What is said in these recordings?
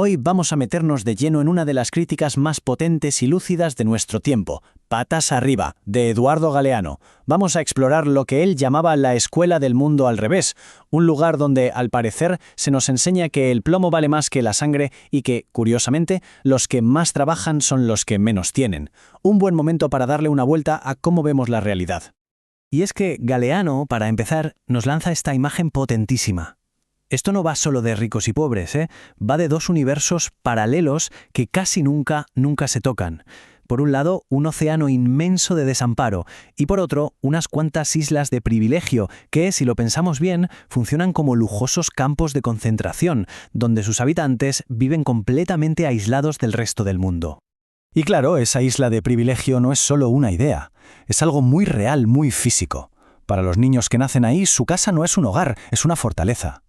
Hoy vamos a meternos de lleno en una de las críticas más potentes y lúcidas de nuestro tiempo, Patas arriba, de Eduardo Galeano. Vamos a explorar lo que él llamaba la escuela del mundo al revés, un lugar donde, al parecer, se nos enseña que el plomo vale más que la sangre y que, curiosamente, los que más trabajan son los que menos tienen. Un buen momento para darle una vuelta a cómo vemos la realidad. Y es que Galeano, para empezar, nos lanza esta imagen potentísima. Esto no va solo de ricos y pobres, va de dos universos paralelos que casi nunca se tocan. Por un lado, un océano inmenso de desamparo y por otro, unas cuantas islas de privilegio que, si lo pensamos bien, funcionan como lujosos campos de concentración, donde sus habitantes viven completamente aislados del resto del mundo. Y claro, esa isla de privilegio no es solo una idea, es algo muy real, muy físico. Para los niños que nacen ahí, su casa no es un hogar, es una fortaleza.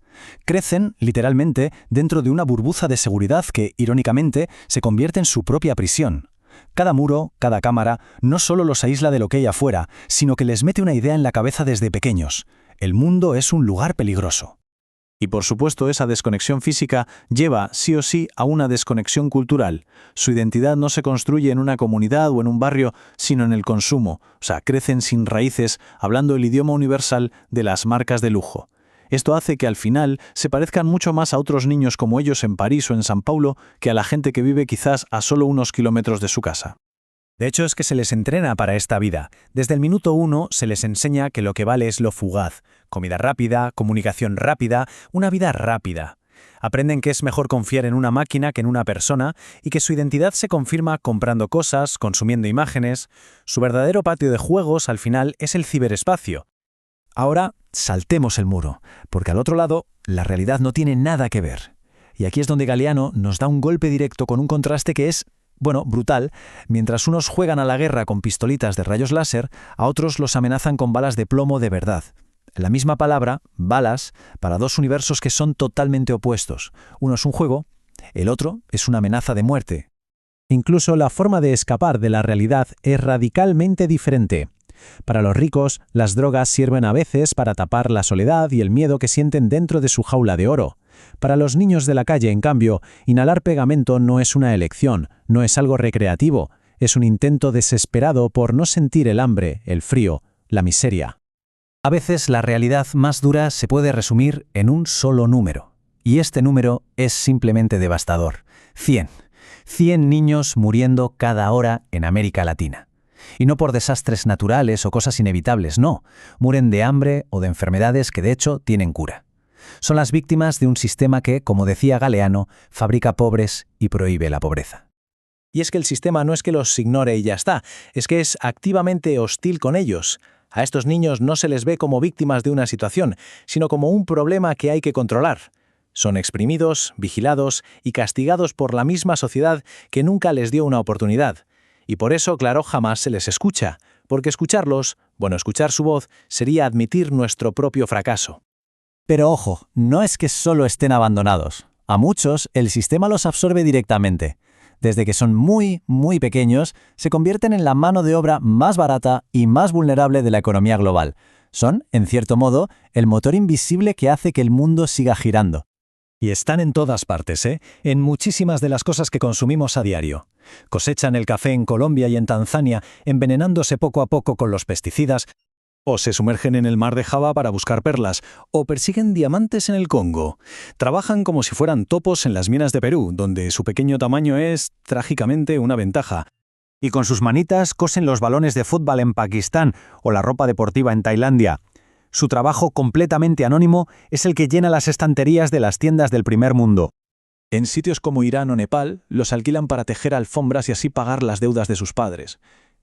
Crecen, literalmente, dentro de una burbuja de seguridad que, irónicamente, se convierte en su propia prisión. Cada muro, cada cámara, no solo los aísla de lo que hay afuera, sino que les mete una idea en la cabeza desde pequeños. El mundo es un lugar peligroso. Y por supuesto, esa desconexión física lleva, sí o sí, a una desconexión cultural. Su identidad no se construye en una comunidad o en un barrio, sino en el consumo. O sea, crecen sin raíces, hablando el idioma universal de las marcas de lujo. Esto hace que al final se parezcan mucho más a otros niños como ellos en París o en San Paulo que a la gente que vive quizás a solo unos kilómetros de su casa. De hecho, es que se les entrena para esta vida. Desde el minuto 1 se les enseña que lo que vale es lo fugaz. Comida rápida, comunicación rápida, una vida rápida. Aprenden que es mejor confiar en una máquina que en una persona y que su identidad se confirma comprando cosas, consumiendo imágenes. Su verdadero patio de juegos, al final, es el ciberespacio. Ahora, saltemos el muro, porque al otro lado, la realidad no tiene nada que ver. Y aquí es donde Galeano nos da un golpe directo con un contraste que es, brutal. Mientras unos juegan a la guerra con pistolitas de rayos láser, a otros los amenazan con balas de plomo de verdad. La misma palabra, balas, para dos universos que son totalmente opuestos. Uno es un juego, el otro es una amenaza de muerte. Incluso la forma de escapar de la realidad es radicalmente diferente. Para los ricos, las drogas sirven a veces para tapar la soledad y el miedo que sienten dentro de su jaula de oro. Para los niños de la calle, en cambio, inhalar pegamento no es una elección, no es algo recreativo, es un intento desesperado por no sentir el hambre, el frío, la miseria. A veces la realidad más dura se puede resumir en un solo número. Y este número es simplemente devastador. 100. 100 niños muriendo cada hora en América Latina. Y no por desastres naturales o cosas inevitables, no. Mueren de hambre o de enfermedades que de hecho tienen cura. Son las víctimas de un sistema que, como decía Galeano, fabrica pobres y prohíbe la pobreza. Y es que el sistema no es que los ignore y ya está, es que es activamente hostil con ellos. A estos niños no se les ve como víctimas de una situación, sino como un problema que hay que controlar. Son exprimidos, vigilados y castigados por la misma sociedad que nunca les dio una oportunidad. Y por eso, claro, jamás se les escucha, porque escucharlos, escuchar su voz, sería admitir nuestro propio fracaso. Pero ojo, no es que solo estén abandonados. A muchos, el sistema los absorbe directamente. Desde que son muy, muy pequeños, se convierten en la mano de obra más barata y más vulnerable de la economía global. Son, en cierto modo, el motor invisible que hace que el mundo siga girando. Y están en todas partes, en muchísimas de las cosas que consumimos a diario. Cosechan el café en Colombia y en Tanzania, envenenándose poco a poco con los pesticidas, o se sumergen en el mar de Java para buscar perlas, o persiguen diamantes en el Congo. Trabajan como si fueran topos en las minas de Perú, donde su pequeño tamaño es, trágicamente, una ventaja. Y con sus manitas cosen los balones de fútbol en Pakistán o la ropa deportiva en Tailandia. Su trabajo completamente anónimo es el que llena las estanterías de las tiendas del primer mundo. En sitios como Irán o Nepal, los alquilan para tejer alfombras y así pagar las deudas de sus padres.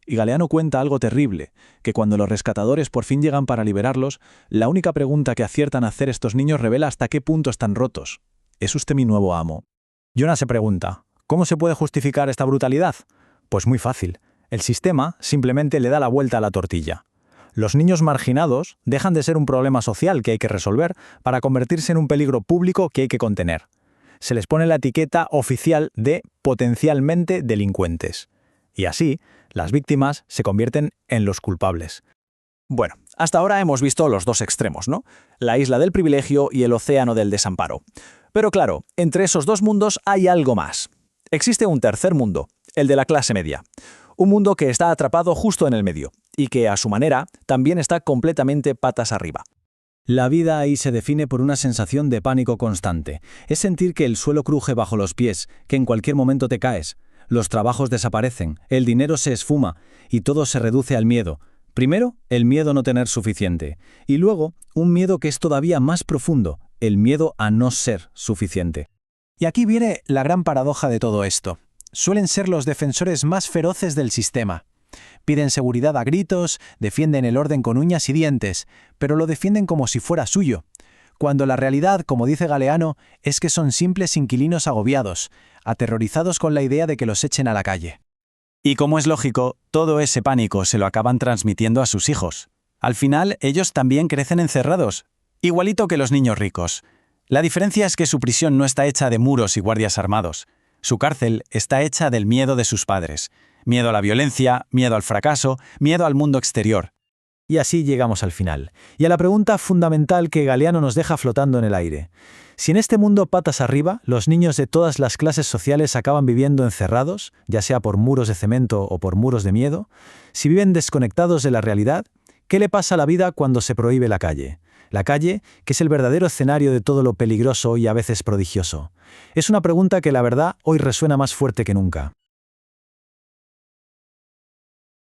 Y Galeano cuenta algo terrible, que cuando los rescatadores por fin llegan para liberarlos, la única pregunta que aciertan a hacer estos niños revela hasta qué punto están rotos. ¿Es usted mi nuevo amo? Jonas se pregunta, ¿cómo se puede justificar esta brutalidad? Pues muy fácil. El sistema simplemente le da la vuelta a la tortilla. Los niños marginados dejan de ser un problema social que hay que resolver para convertirse en un peligro público que hay que contener. Se les pone la etiqueta oficial de potencialmente delincuentes. Y así, las víctimas se convierten en los culpables. Bueno, Hasta ahora hemos visto los dos extremos, ¿no? La isla del privilegio y el océano del desamparo. Pero claro, entre esos dos mundos hay algo más. Existe un tercer mundo, el de la clase media. Un mundo que está atrapado justo en el medio, y que, a su manera, también está completamente patas arriba. La vida ahí se define por una sensación de pánico constante. Es sentir que el suelo cruje bajo los pies, que en cualquier momento te caes. Los trabajos desaparecen, el dinero se esfuma, y todo se reduce al miedo. Primero, el miedo a no tener suficiente, y luego, un miedo que es todavía más profundo, el miedo a no ser suficiente. Y aquí viene la gran paradoja de todo esto. Suelen ser los defensores más feroces del sistema. Piden seguridad a gritos, defienden el orden con uñas y dientes, pero lo defienden como si fuera suyo. Cuando la realidad, como dice Galeano, es que son simples inquilinos agobiados, aterrorizados con la idea de que los echen a la calle. Y como es lógico, todo ese pánico se lo acaban transmitiendo a sus hijos. Al final, ellos también crecen encerrados, igualito que los niños ricos. La diferencia es que su prisión no está hecha de muros y guardias armados. Su cárcel está hecha del miedo de sus padres. Miedo a la violencia, miedo al fracaso, miedo al mundo exterior. Y así llegamos al final, y a la pregunta fundamental que Galeano nos deja flotando en el aire. Si en este mundo patas arriba, los niños de todas las clases sociales acaban viviendo encerrados, ya sea por muros de cemento o por muros de miedo, si viven desconectados de la realidad, ¿qué le pasa a la vida cuando se prohíbe la calle? La calle, que es el verdadero escenario de todo lo peligroso y a veces prodigioso. Es una pregunta que la verdad hoy resuena más fuerte que nunca.